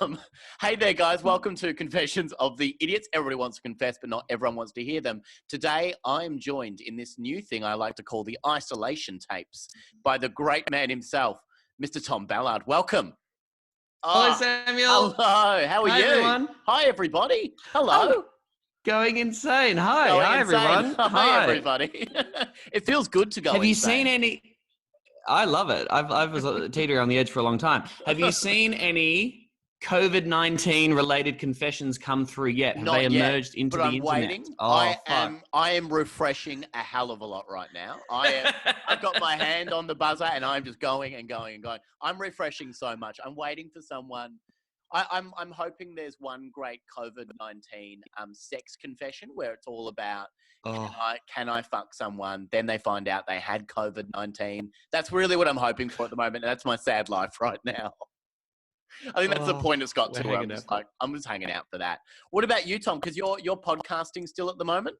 Um, hey there, guys. Welcome to Confessions of the Idiots. Everybody wants to confess, but not everyone wants to hear them. Today, I am joined in this new thing I like to call the isolation tapes by the great man himself, Mr. Tom Ballard. Welcome. Hello, Samuel. Hello. How are Hi, you? everyone. Hi, everybody. Hello. I'm going insane. Hi. Going Hi, insane. everyone. Hi, everybody. It feels good to go Have you insane. seen any... I love it. I was teetering on the edge for a long time. Have you seen any COVID-19 related confessions come through yet? Have they emerged into the internet? Waiting. I am refreshing a hell of a lot right now. I've got my hand on the buzzer and I'm just going and going and going. I'm refreshing so much. I'm waiting for someone. I'm hoping there's one great COVID-19 sex confession where it's all about can I fuck someone? Then they find out they had COVID-19. That's really what I'm hoping for at the moment. And that's my sad life right now. I think that's the point it's got to. I'm just hanging out for that. What about you, Tom? Because you're podcasting still at the moment.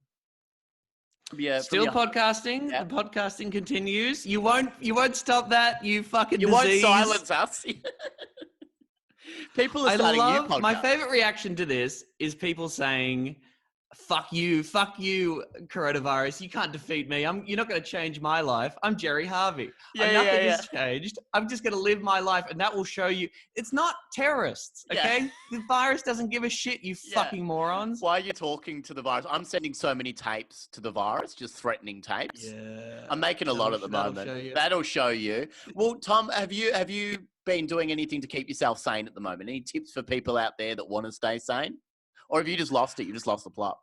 Still podcasting. Yeah. The podcasting continues. You won't stop that. You fucking You disease. won't silence us. People are starting new podcasts. My favorite reaction to this is people saying, fuck you, coronavirus. You can't defeat me. You're not going to change my life. I'm Jerry Harvey. Nothing has changed. I'm just going to live my life. And that will show you it's not terrorists. Okay. Yeah. The virus doesn't give a shit, you fucking morons. Why are you talking to the virus? I'm sending so many tapes to the virus, just threatening tapes. Yeah. I'm making a lot at the moment. That'll show you. Well, Tom, have you been doing anything to keep yourself sane at the moment? Any tips for people out there that want to stay sane? Or have you just lost it? You just lost the plot?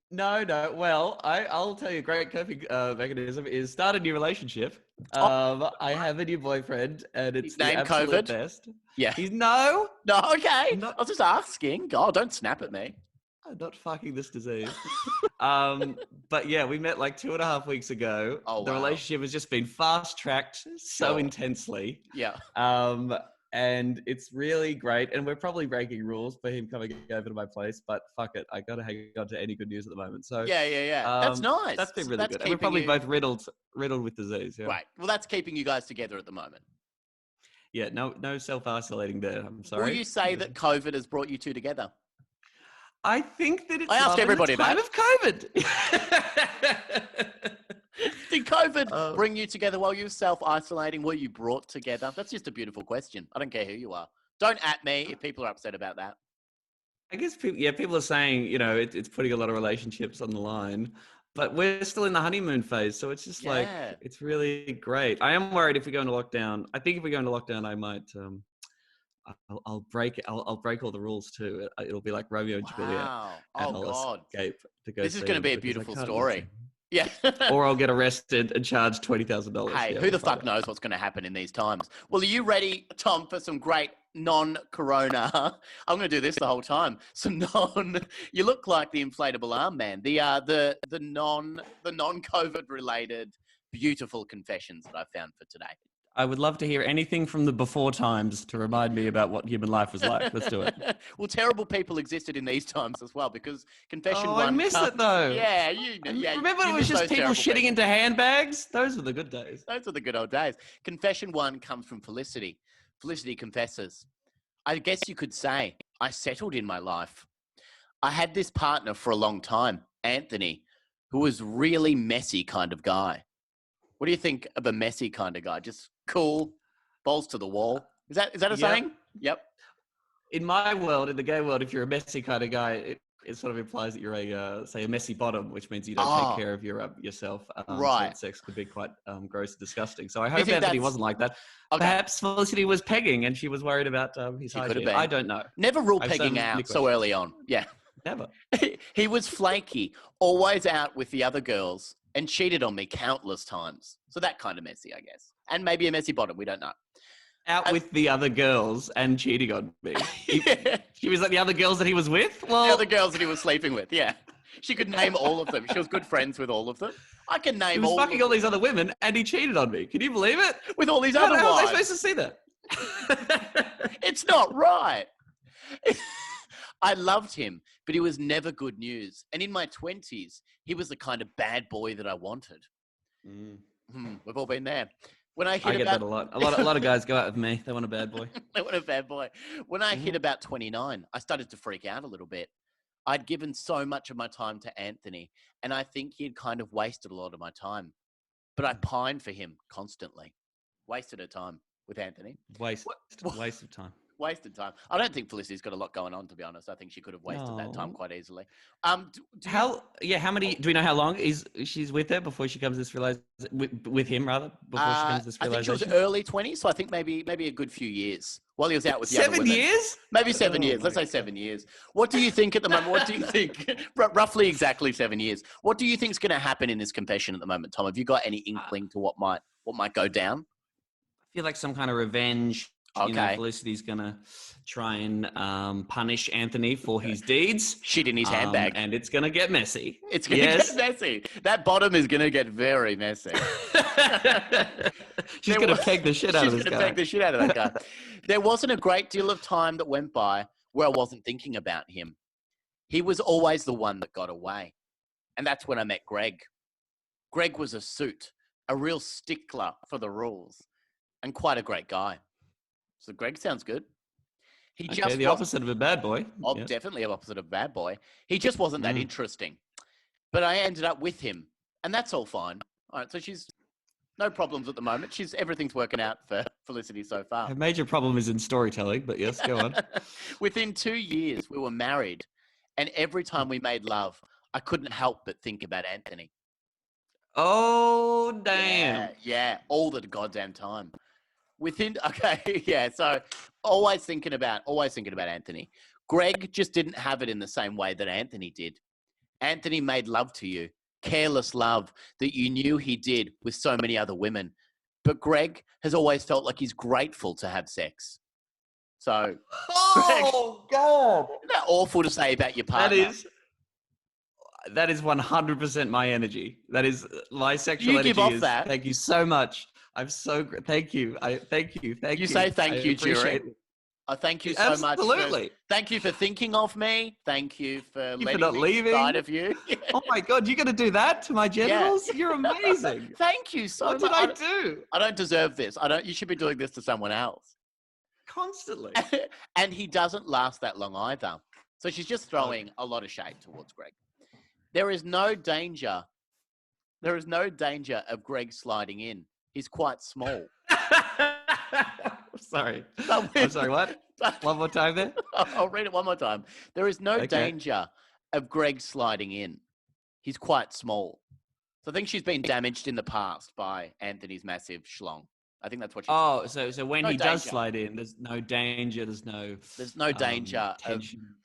No. Well, I'll tell you a great coping mechanism is start a new relationship. I have a new boyfriend and it's the absolute best. Yeah. No, okay. I was just asking. God, don't snap at me. I'm not fucking this disease. But yeah, we met like 2.5 weeks ago. Oh, the relationship has just been fast-tracked so intensely. Yeah. And it's really great. And we're probably breaking rules for him coming over to my place, but fuck it. I got to hang on to any good news at the moment. So yeah. That's nice. That's been really good. And we're probably both riddled with disease. Yeah. Right. Well, that's keeping you guys together at the moment. Yeah. No self-isolating there. I'm sorry. Will you say that COVID has brought you two together? I think that it's I ask everybody that. Of COVID. Did COVID bring you together while you were self-isolating? Were you brought together? That's just a beautiful question. I don't care who you are. Don't at me if people are upset about that. I guess people are saying, it's putting a lot of relationships on the line, but we're still in the honeymoon phase. So it's just like, it's really great. I am worried if we go into lockdown. I think if we go into lockdown, I might, I'll break all the rules too. It'll be like Romeo and Juliet. Oh God! Escape to go. This is going to be a beautiful story. Yeah. Or I'll get arrested and charged $20,000. Hey, who the fuck knows what's going to happen in these times? Well, are you ready, Tom, for some great non-corona? I'm going to do this the whole time. You look like the inflatable arm man. The non-COVID related beautiful confessions that I found for today. I would love to hear anything from the before times to remind me about what human life was like. Let's do it. Well, terrible people existed in these times as well because confession one. I miss it though. Yeah, remember it was just people shitting into handbags? Those were the good days. Those were the good old days. Confession one comes from Felicity. Felicity confesses, I guess you could say I settled in my life. I had this partner for a long time, Anthony, who was really messy kind of guy. What do you think of a messy kind of guy? Just cool, balls to the wall. Is that a saying? Yep. In my world, in the gay world, if you're a messy kind of guy, it sort of implies that you're a messy bottom, which means you don't take care of yourself. Right. So sex could be quite gross and disgusting. So I hope Anthony wasn't like that. Okay. Perhaps Felicity was pegging and she was worried about his hygiene. I don't know. Never rule pegging out so early on. Yeah. Never. He was flaky, always out with the other girls, and cheated on me countless times. So that kind of messy, I guess. And maybe a messy bottom, we don't know. Out with the other girls and cheating on me. She was like the other girls that he was with? Well, the other girls that he was sleeping with, yeah. She could name all of them. She was good friends with all of them. I can name all. He was fucking all these other women and he cheated on me. Can you believe it? With all these other wives. How are they supposed to see that? It's not right. I loved him, but he was never good news. And in my 20s, he was the kind of bad boy that I wanted. We've all been there. When I hit I get about that a lot. A lot of guys go out with me. They want a bad boy. they want a bad boy. When I hit about 29, I started to freak out a little bit. I'd given so much of my time to Anthony, and I think he had kind of wasted a lot of my time. But I pined for him constantly. Wasted her time with Anthony. Waste of time. Wasted time. I don't think Felicity's got a lot going on, to be honest. I think she could have wasted that time No. quite easily. How many, do we know how long she's with her before she comes to this realization, with him rather, before she comes to this I think she realization? was early 20s, so I think maybe a good few years while he was out with the other women. 7 years? Maybe 7 Oh years. Let's my say 7 years. What do you think at the moment? What do you think? Roughly exactly 7 years. What do you think is going to happen in this confession at the moment, Tom? Have you got any inkling to what might go down? I feel like some kind of revenge. You know, Okay. Felicity's gonna try and punish Anthony for his deeds. Shit in his handbag. And it's gonna get messy. It's going to get messy. That bottom is going to get very messy. She's going to peg the shit out of this guy. She's going to peg the shit out of that guy. There wasn't a great deal of time that went by where I wasn't thinking about him. He was always the one that got away. And that's when I met Greg. Greg was a suit, a real stickler for the rules, and quite a great guy. So Greg sounds good. He just the opposite of a bad boy. Oh, yep. Definitely the opposite of a bad boy. He just wasn't that interesting. But I ended up with him, and that's all fine. All right, so she's no problems at the moment. Everything's working out for Felicity so far. Her major problem is in storytelling, but yes, go on. Within 2 years, we were married, and every time we made love, I couldn't help but think about Anthony. Oh, damn. Yeah, all the goddamn time. So always thinking about Anthony. Greg just didn't have it in the same way that Anthony did. Anthony made love to you, careless love that you knew he did with so many other women. But Greg has always felt like he's grateful to have sex. So, oh, God. Isn't that awful to say about your partner? That is 100% my energy. That is my sexual energy. You give off that. Thank you so much. I'm so thank you. Thank you. You say thank you, Jury. I thank you so much. Absolutely. Thank you for thinking of me. Thank you for letting not me leaving. inside of you. Oh my God, you're going to do that to my genitals? Yeah. You're amazing. Thank you so much. What did I do? I don't deserve this. You should be doing this to someone else. Constantly. And he doesn't last that long either. So she's just throwing a lot of shade towards Greg. There is no danger of Greg sliding in. He's quite small. Sorry. I'm sorry, what? One more time there? I'll read it one more time. There is no danger of Greg sliding in. He's quite small. So I think she's been damaged in the past by Anthony's massive schlong. I think that's what she's saying. So when he does slide in, there's no danger, there's no danger tension.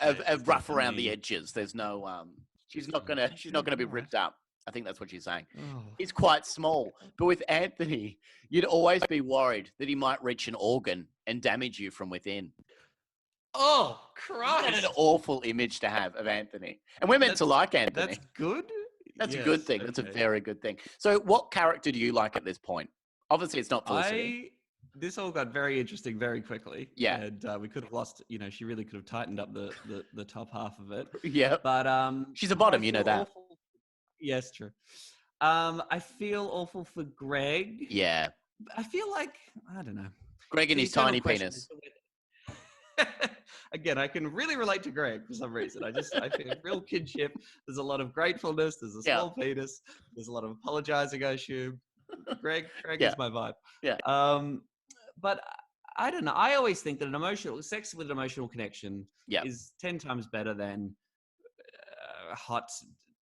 of rough around the edges. There's no she's not gonna be ripped up. I think that's what she's saying. Oh. He's quite small. But with Anthony, you'd always be worried that he might reach an organ and damage you from within. Oh, Christ. That's an awful image to have of Anthony. And we're meant to like Anthony. That's good? That's a good thing. Okay. That's a very good thing. So what character do you like at this point? Obviously, it's not Felicity. This all got very interesting very quickly. Yeah. And we could have lost, she really could have tightened up the top half of it. Yeah. But she's a bottom, you know that. Awful. Yes, true. I feel awful for Greg. Yeah. I feel like, I don't know. Greg and his tiny penis. Again, I can really relate to Greg for some reason. I feel real kinship. There's a lot of gratefulness. There's a small penis. There's a lot of apologizing, I assume. Greg is my vibe. Yeah. But I don't know. I always think that sex with an emotional connection is 10 times better than hot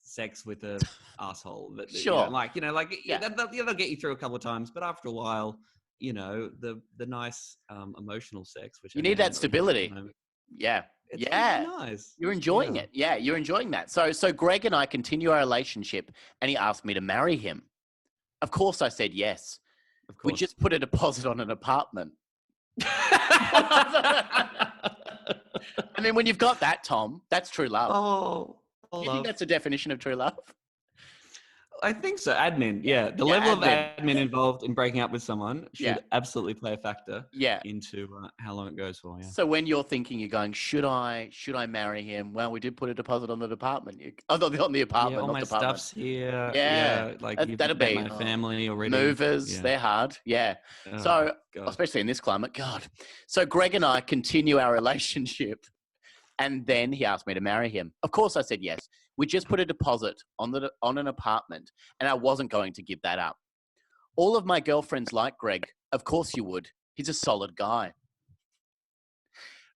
sex with a asshole. That, sure. They'll get you through a couple of times, but after a while, the nice emotional sex, which you need that stability. Yeah. It's really nice. You're enjoying it. Yeah, you're enjoying that. So Greg and I continue our relationship, and he asked me to marry him. Of course, I said yes. Of course. We just put a deposit on an apartment. I mean, when you've got that, Tom, that's true love. Oh, you think that's a definition of true love? I think so. Admin, yeah. The level of admin. admin involved in breaking up with someone should Yeah. absolutely play a factor Yeah. into how long it goes for. Yeah. So when you're thinking, you're going, should I marry him? Well, we did put a deposit on the apartment. On the apartment, Yeah, all not my department. stuff's here. Yeah. Like you've That'll met be my family already. movers. Yeah. They're hard. Yeah. Oh, So God. especially in this climate, God. So Greg and I continue our relationship, and then he asked me to marry him. Of course, I said yes. We just put a deposit on an apartment, and I wasn't going to give that up. All of my girlfriends like Greg. Of course you would. He's a solid guy.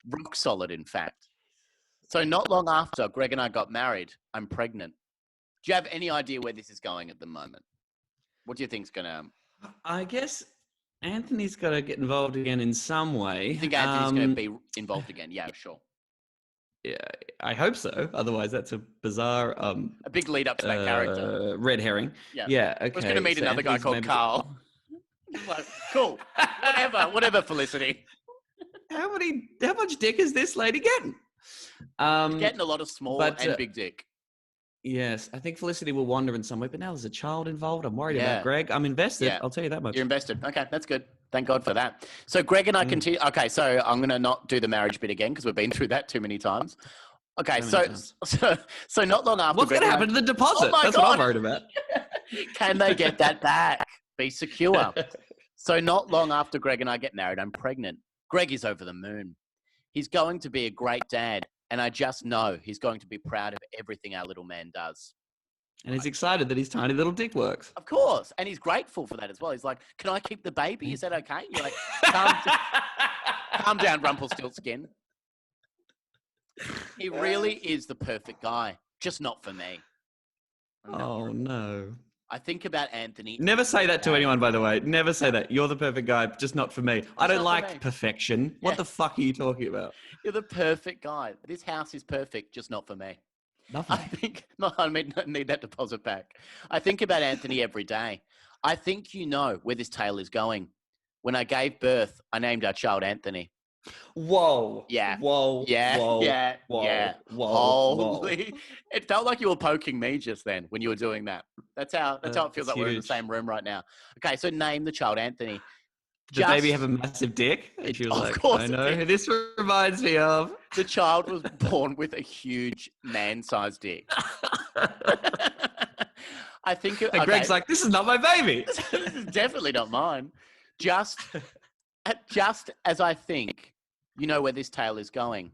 Rock solid, in fact. So not long after Greg and I got married, I'm pregnant. Do you have any idea where this is going at the moment? What do you think's going to... I guess Anthony's got to get involved again in some way. You think Anthony's going to be involved again? Yeah, sure. Yeah, I hope so. Otherwise, that's a bizarre... a big lead up to that character. Red herring. Yeah. Yeah, okay. I was going to meet another guy called Carl. Like, cool. Whatever, Felicity. How much dick is this lady getting? Getting a lot of small and big dick. Yes, I think Felicity will wander in some way, but now there's a child involved. I'm worried about Greg. I'm invested. Yeah. I'll tell you that much. You're invested. Okay, that's good. Thank God for that. So Greg and I continue. Okay, so I'm going to not do the marriage bit again because we've been through that too many times. Okay, so not long after. What's going to happen to the deposit? That's what I'm worried about. Can they get that back? Be secure. So not long after Greg and I get married, I'm pregnant. Greg is over the moon. He's going to be a great dad. And I just know he's going to be proud of everything our little man does. And he's excited that his tiny little dick works. Of course. And he's grateful for that as well. He's like, can I keep the baby? Is that okay? You're like, calm down, Rumpelstiltskin. He really is the perfect guy, just not for me. Oh, no. I think about Anthony. Never say that to anyone, by the way. Never say that. You're the perfect guy, just not for me. I don't like perfection. What the fuck are you talking about? You're the perfect guy. This house is perfect, just not for me. Nothing. I need that deposit back. I think about Anthony every day. I think you know where this tale is going. When I gave birth, I named our child Anthony. Whoa. Yeah. Whoa. Yeah. Whoa. Yeah. Whoa. Yeah. Whoa. Holy. It felt like you were poking me just then when you were doing that. That's how it feels like we're in the same room right now. Okay, so name the child Anthony. Did the baby have a massive dick? And she was like, course I know who this reminds me of. The child was born with a huge man-sized dick. I think... And Greg's like, this is not my baby. This is definitely not mine. Just as I think, you know where this tale is going.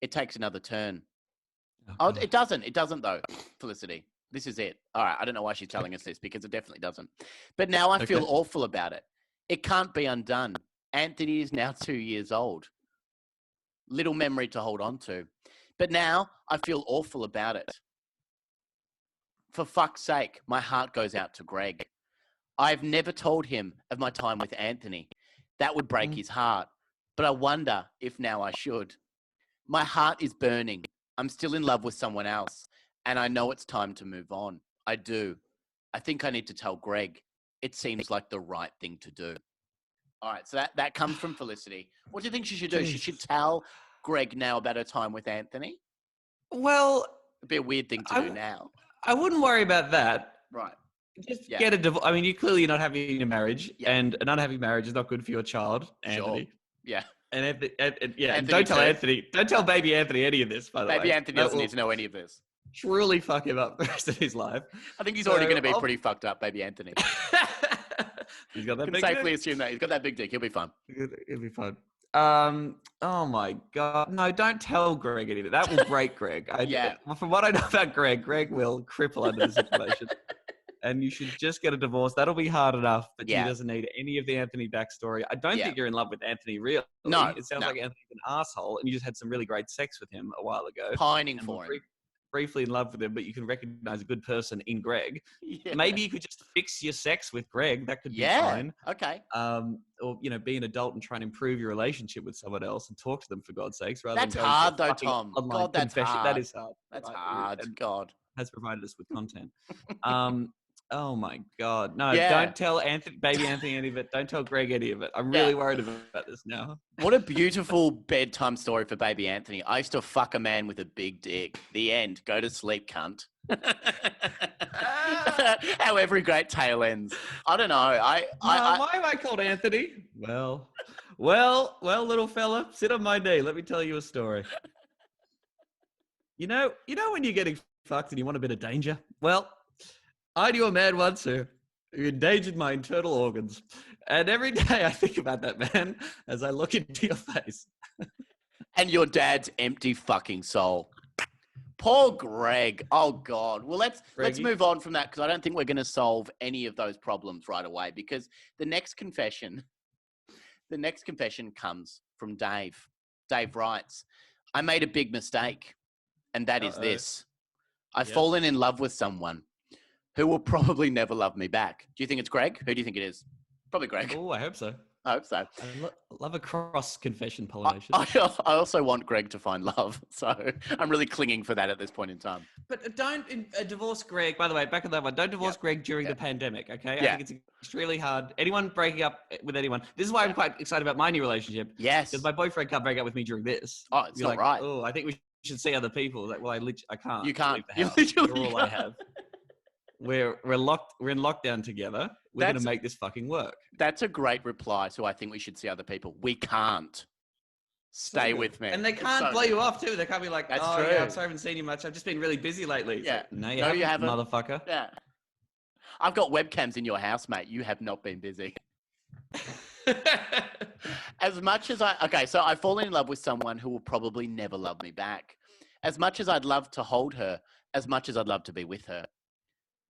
It takes another turn. Oh, it doesn't. It doesn't, though, Felicity. This is it. All right, I don't know why she's telling us this, because it definitely doesn't. But now I feel awful about it. It can't be undone. Anthony is now 2 years old. Little memory to hold on to. But now I feel awful about it. For fuck's sake, my heart goes out to Greg. I've never told him of my time with Anthony. That would break his heart. But I wonder if now I should. My heart is burning. I'm still in love with someone else. And I know it's time to move on. I do. I think I need to tell Greg. It seems like the right thing to do. All right, so that comes from Felicity. What do you think she should do? She should tell Greg now about her time with Anthony? Well... It'd be a weird thing to do now. I wouldn't worry about that. Right. Just get a divorce. I mean, you're clearly not happy in a marriage, and an unhappy marriage is not good for your child, Anthony. Sure. Yeah. And Anthony, don't tell Anthony. Don't tell baby Anthony any of this, by the way. Baby Anthony doesn't need to know any of this. Truly fuck him up the rest of his life. I think he's already going to be pretty fucked up, baby Anthony. He's got that big safely dick. assume that. He's got that big dick. He'll be fun. He'll be fun. Oh my God. No, don't tell Greg anything. That will break Greg. From what I know about Greg will cripple under the situation. And you should just get a divorce. That'll be hard enough, but he doesn't need any of the Anthony backstory. I don't think you're in love with Anthony, really. No. It sounds like Anthony's an asshole, and you just had some really great sex with him a while ago. Pining for him. Briefly in love with him, but you can recognize a good person in Greg. Yeah. Maybe you could just fix your sex with Greg. That could be fine. Okay. Or, be an adult and try and improve your relationship with someone else and talk to them, for God's sakes. Rather that's than hard, though, Tom. God, that's hard. That is hard. That's hard. And God has provided us with content. Oh my God. No, Yeah. don't tell baby Anthony any of it. Don't tell Greg any of it. I'm really worried about this now. What a beautiful bedtime story for baby Anthony. I used to fuck a man with a big dick. The end. Go to sleep, cunt. How every great tale ends. I don't know. Why am I called Anthony? Well, little fella, sit on my knee. Let me tell you a story. You know when you're getting fucked and you want a bit of danger? Well, I knew a man once who endangered my internal organs. And every day I think about that man as I look into your face. And your dad's empty fucking soul. Poor Greg. Oh, God. Well, let's move on from that because I don't think we're going to solve any of those problems right away because the next confession comes from Dave. Dave writes, I made a big mistake, and that is this. I've fallen in love with someone who will probably never love me back. Do you think it's Greg? Who do you think it is? Probably Greg. Oh, I hope so. I hope so. I love a cross-confession pollination. I also want Greg to find love, so I'm really clinging for that at this point in time. But don't divorce Greg. By the way, back on that one, don't divorce Greg during the pandemic, okay? I think it's extremely hard. Anyone breaking up with anyone. This is why I'm quite excited about my new relationship. Yes. Because my boyfriend can't break up with me during this. Oh, it's not right. Oh, I think we should see other people. Like, well, I can't. You can't. Leave the house. You're all I have. We're locked. We're in lockdown together. We're going to make this fucking work. That's a great reply. So I think we should see other people. We can't. Stay with me. And they can't blow you off too. They can't be like, That's oh true. yeah, I'm sorry I haven't seen you much. I've just been really busy lately. Yeah. Like, no, you haven't, motherfucker. Yeah. I've got webcams in your house, mate. You have not been busy. As much as so I've fallen in love with someone who will probably never love me back. As much as I'd love to hold her, as much as I'd love to be with her.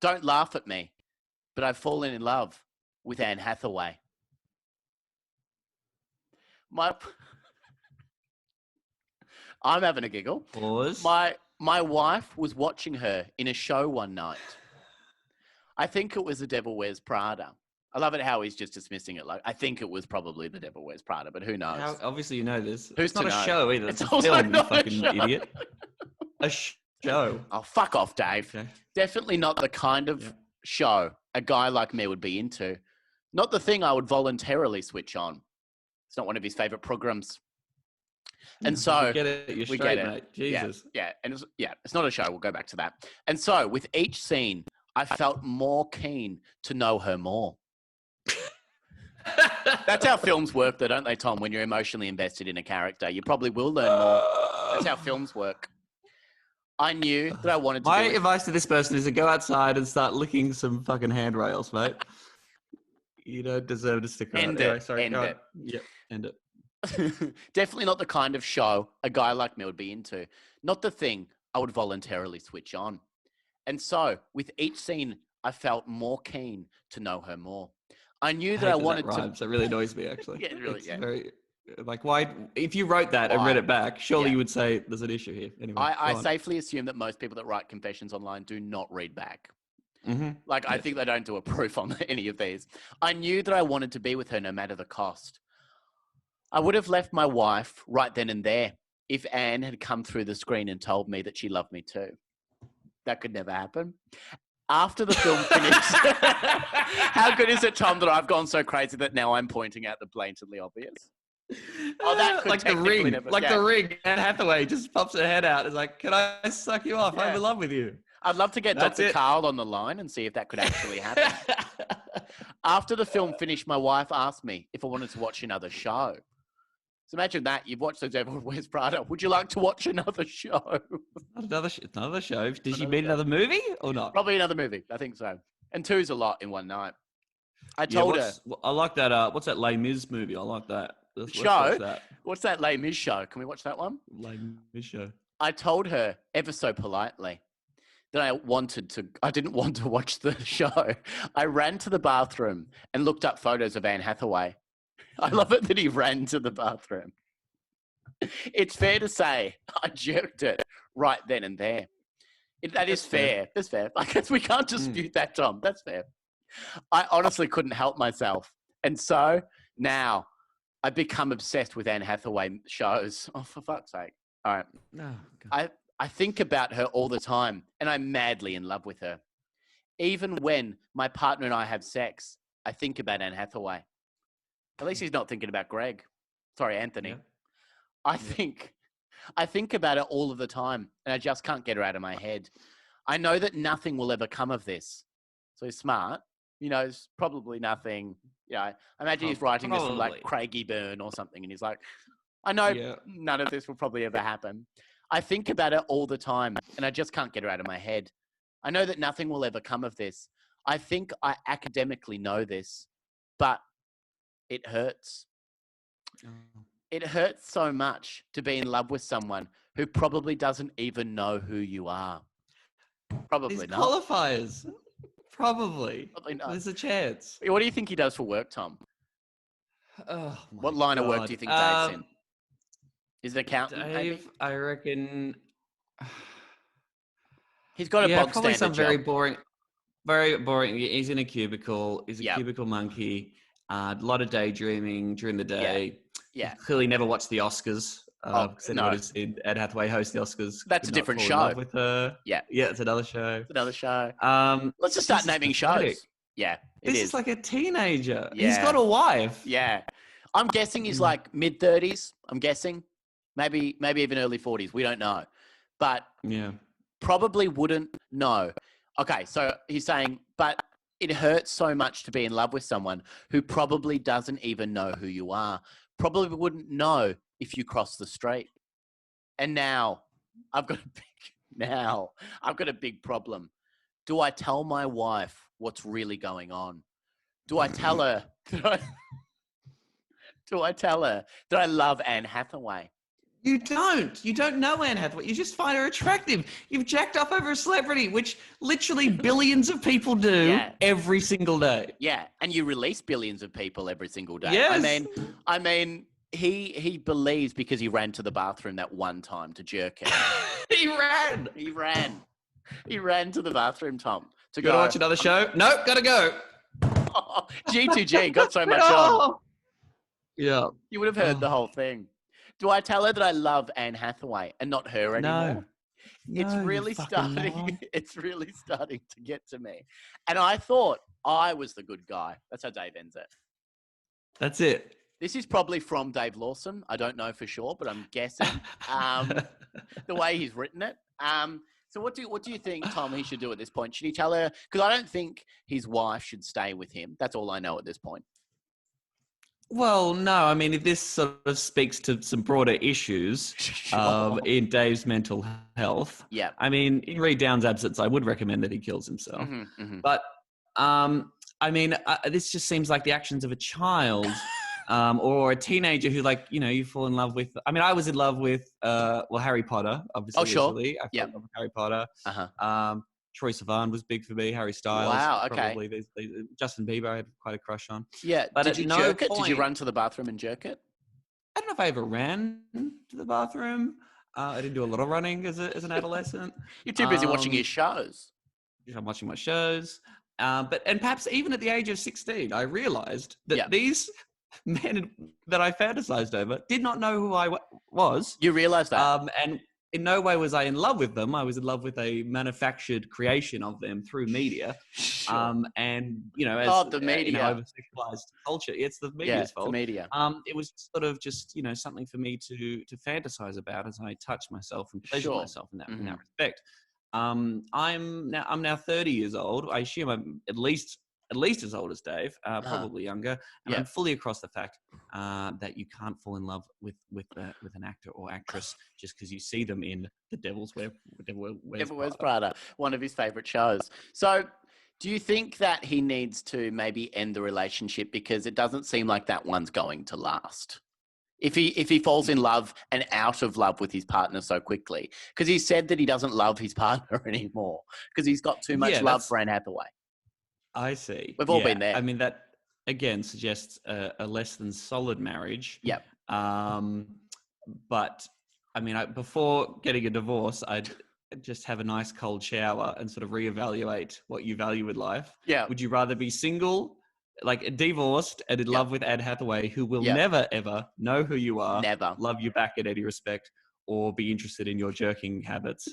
Don't laugh at me, but I've fallen in love with Anne Hathaway. I'm having a giggle. Pause. My wife was watching her in a show one night. I think it was The Devil Wears Prada. I love it how he's just dismissing it. Like, I think it was probably The Devil Wears Prada, but who knows? Obviously, you know this. It's not a show either. It's a film, you fucking idiot. A show. Oh, fuck off, Dave. Okay. Definitely not the kind of show a guy like me would be into. Not the thing I would voluntarily switch on. It's not one of his favorite programs. And so we get it. You're straight, mate. Jesus. Yeah. And it's not a show. We'll go back to that. And so with each scene, I felt more keen to know her more. That's how films work, though, don't they, Tom? When you're emotionally invested in a character, you probably will learn more. That's how films work. I knew that I wanted to. My advice to this person is to go outside and start licking some fucking handrails, mate. You don't deserve to stick around. End it. Yep, end it. Definitely not the kind of show a guy like me would be into. Not the thing I would voluntarily switch on. And so, with each scene, I felt more keen to know her more. I knew that I wanted to. That really annoys me, actually. Yeah, really. It's very, like, why? If you wrote that and read it back, surely you would say there's an issue here. Anyway, I safely assume that most people that write confessions online do not read back. Mm-hmm. Like, I think they don't do a proof on any of these. I knew that I wanted to be with her no matter the cost. I would have left my wife right then and there if Anne had come through the screen and told me that she loved me too. That could never happen. After the film finished, how good is it, Tom, that I've gone so crazy that now I'm pointing out the blatantly obvious? Oh, that could like the ring, the ring. Anne Hathaway just pops her head out. It's like, can I suck you off? I'm in love with you. I'd love to get Dr. Carl on the line and see if that could actually happen. After the film finished, my wife asked me if I wanted to watch another show. So imagine that. You've watched The Devil Wears Prada. Would you like to watch another show? Another show. Did you mean another movie or not? Probably another movie. I think so. And two's a lot in one night. I told her. I like that. What's that Les Mis movie? I like that. What's that Les Mis show? Can we watch that one? Les Mis show. I told her ever so politely that I didn't want to watch the show. I ran to the bathroom and looked up photos of Anne Hathaway. I love it that he ran to the bathroom. It's fair to say I jerked it right then and there. That's fair. That's fair. I guess we can't dispute that, Tom. That's fair. I honestly couldn't help myself. And so now I've become obsessed with Anne Hathaway shows. Oh, for fuck's sake. All right. Oh, God. I think about her all the time and I'm madly in love with her. Even when my partner and I have sex, I think about Anne Hathaway. At least he's not thinking about Greg. Sorry, Anthony. Yeah. I think about it all of the time, and I just can't get her out of my head. I know that nothing will ever come of this. So he's smart. He knows probably nothing. I imagine he's writing this from like Craigie Byrne or something, and he's like, I know none of this will probably ever happen. I think about it all the time, and I just can't get her out of my head. I know that nothing will ever come of this. I think I academically know this, but it hurts. It hurts so much to be in love with someone who probably doesn't even know who you are. Probably These not. Qualifiers. Probably not. There's a chance. What do you think he does for work, Tom? Oh, what line of work do you think Dave's in? Is it accountant? Dave, maybe? I reckon. He's got a bog probably some standard job. Very boring. He's in a cubicle. He's a cubicle monkey. A lot of daydreaming during the day. Yeah. Clearly never watched the Oscars. Because anyone who's seen Anne Hathaway host the Oscars. That's a different show. With her. Yeah, it's another show. Let's just start naming shows. Yeah, this is like a teenager. Yeah. He's got a wife. Yeah. I'm guessing he's like mid-30s. I'm guessing. Maybe even early 40s. We don't know. But probably wouldn't know. Okay, so he's saying, but it hurts so much to be in love with someone who probably doesn't even know who you are. Probably wouldn't know if you cross the street. And now I've got a big problem. Do I tell my wife what's really going on? Do I tell her that I love Anne Hathaway? You don't know Anne Hathaway. You just find her attractive. You've jacked off over a celebrity, which literally billions of people do every single day. Yeah, and you release billions of people every single day. Yes. I mean, he believes because he ran to the bathroom that one time to jerk it. He ran to the bathroom, Tom. To go watch another show? Nope, gotta go. G2G got so much on. Yeah. You would have heard the whole thing. Do I tell her that I love Anne Hathaway and not her anymore? No, it's really starting to get to me. And I thought I was the good guy. That's how Dave ends it. That's it. This is probably from Dave Lawson. I don't know for sure, but I'm guessing the way he's written it. So what do you think, Tom, he should do at this point? Should he tell her? Because I don't think his wife should stay with him. That's all I know at this point. Well, no. I mean, if this sort of speaks to some broader issues in Dave's mental health. Yeah. I mean, in Reed Down's absence, I would recommend that he kills himself. Mm-hmm, mm-hmm. But, I mean, this just seems like the actions of a child or a teenager who, like, you fall in love with. I mean, I was in love with, Harry Potter, obviously. Oh, sure. I fell in love with Harry Potter. Uh-huh. Troye Sivan was big for me. Harry Styles. Wow, okay. Probably. Justin Bieber, I had quite a crush on. Yeah. But did you jerk it? Did you run to the bathroom and jerk it? I don't know if I ever ran to the bathroom. I didn't do a lot of running as an adolescent. You're too busy watching your shows. I'm watching my shows. But perhaps even at the age of 16, I realized that these men that I fantasized over did not know who I was. You realized that? And in no way was I in love with them. I was in love with a manufactured creation of them through media. Sure. And, as the media. Over-sexualized culture, it's the media's fault. The media. It was sort of just, something for me to fantasize about as I touch myself and pleasure myself in that respect. I'm now 30 years old. I assume I'm at least as old as Dave, probably younger. And I'm fully across the fact that you can't fall in love with an actor or actress just because you see them in The Devil Wears Prada, one of his favorite shows. So do you think that he needs to maybe end the relationship because it doesn't seem like that one's going to last? If he falls in love and out of love with his partner so quickly, because he said that he doesn't love his partner anymore because he's got too much love for Anne Hathaway. I see. We've all been there. I mean, that again suggests a less than solid marriage. Yep. But I mean, before getting a divorce, I'd just have a nice cold shower and sort of reevaluate what you value in life. Yeah. Would you rather be single, like divorced and in love with Anne Hathaway, who will never, ever know who you are, never love you back in any respect, or be interested in your jerking habits?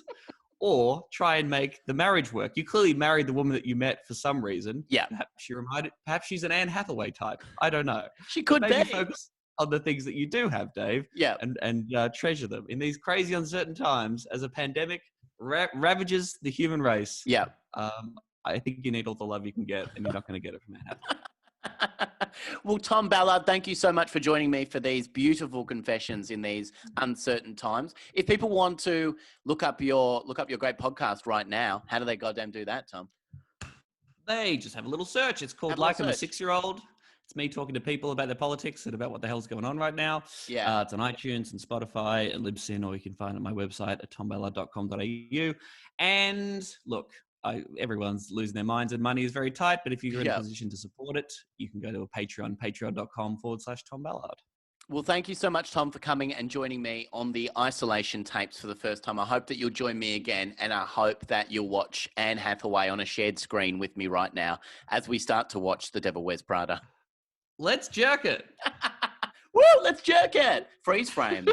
or try and make the marriage work. You clearly married the woman that you met for some reason. Yeah. Perhaps she's an Anne Hathaway type. I don't know. She could maybe be. focus on the things that you do have, Dave. Yeah. And treasure them in these crazy, uncertain times as a pandemic ravages the human race. Yeah. I think you need all the love you can get, and you're not going to get it from Anne Hathaway. Well, Tom Ballard, thank you so much for joining me for these beautiful confessions in these uncertain times. If people want to look up your great podcast right now, how do they goddamn do that, Tom? They just have a little search. It's called Like I'm a 6-Year-Old. It's me talking to people about their politics and about what the hell's going on right now. Yeah. It's on iTunes and Spotify and Libsyn, or you can find it on my website at tomballard.com.au. And look, everyone's losing their minds and money is very tight, but if you're in a position to support it, you can go to a Patreon, patreon.com/Tom Ballard. Well, thank you so much, Tom, for coming and joining me on the isolation tapes for the first time. I hope that you'll join me again, and I hope that you'll watch Anne Hathaway on a shared screen with me right now as we start to watch The Devil Wears Prada. Let's jerk it. Woo, let's jerk it. Freeze frame.